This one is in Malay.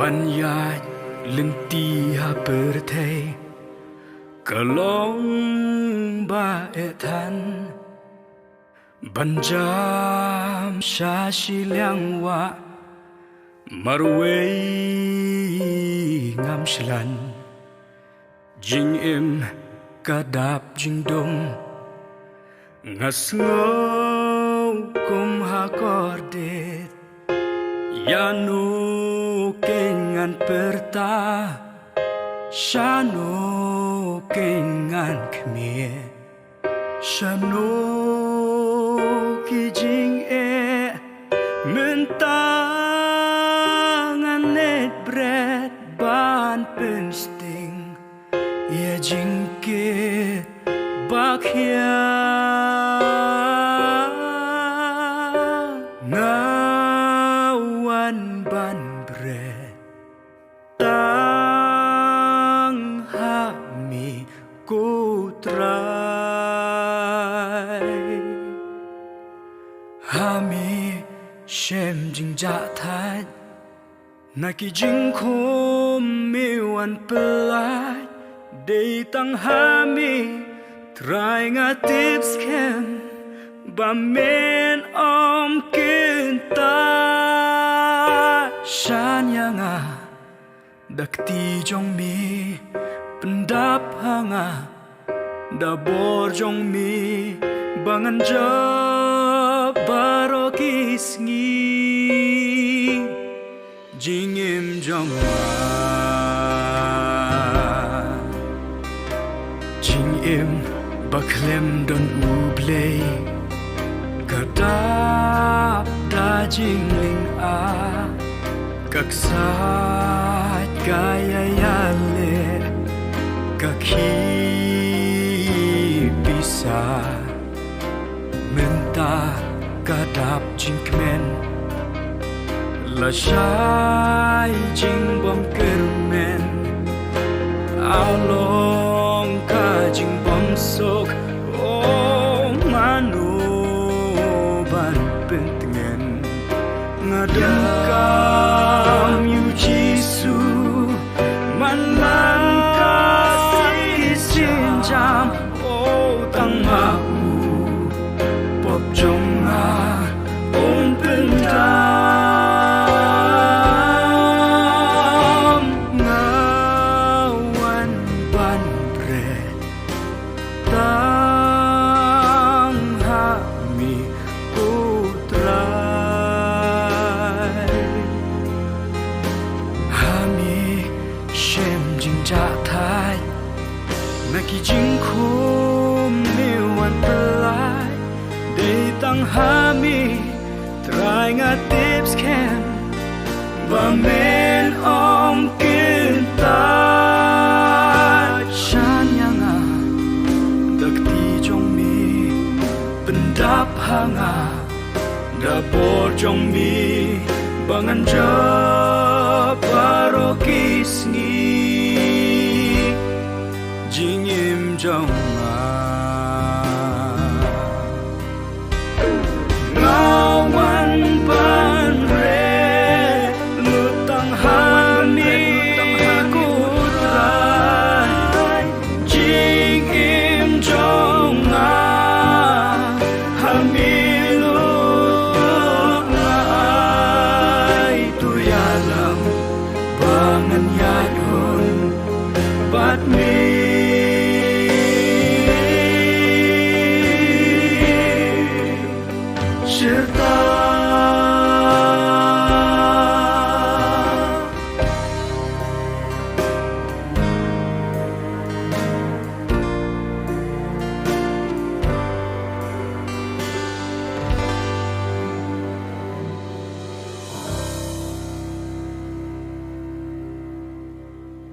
Ban yai lưng ti ha per thei kalong ba e than ban jam sha shi liang wa marwei ngam shlan jing im ka dap jing dom ngas ngau kum ha kordet yanu kengan perta shano kengan khmie shano ki jing e mentangan net bread ban pensting ye jing ke bakhia ngawan ban bread tang ha mi kutrai ha mi shem jing ja thai na ki jing khom mi wan pelai dei tang ha mi try nga tips kem ba men om kinta shan yanga dakti jong mi pendap hanga da bor jong mi bangan ja baro kisngi jingim jong jing im baklem don ublei kadap da jingling a kaksat gaya yale kakhi bisa menta kadap jingkmen la shai jing bom kermen along ka jing bom sok oh manu ban pentengen ngadem kam yu jisu manan kasih sinjam oh tang mau pop jonga om pendam ngawan ban bread tang ha mi putrai ha mi shem jing ja thai na ki jing khum mi wan pelai dei tang ha mi try nga tips kem ba men om kinta shan yanga dakti jong mi pendap hanga da bor jong mi bangan ja baro kisngi jing im jong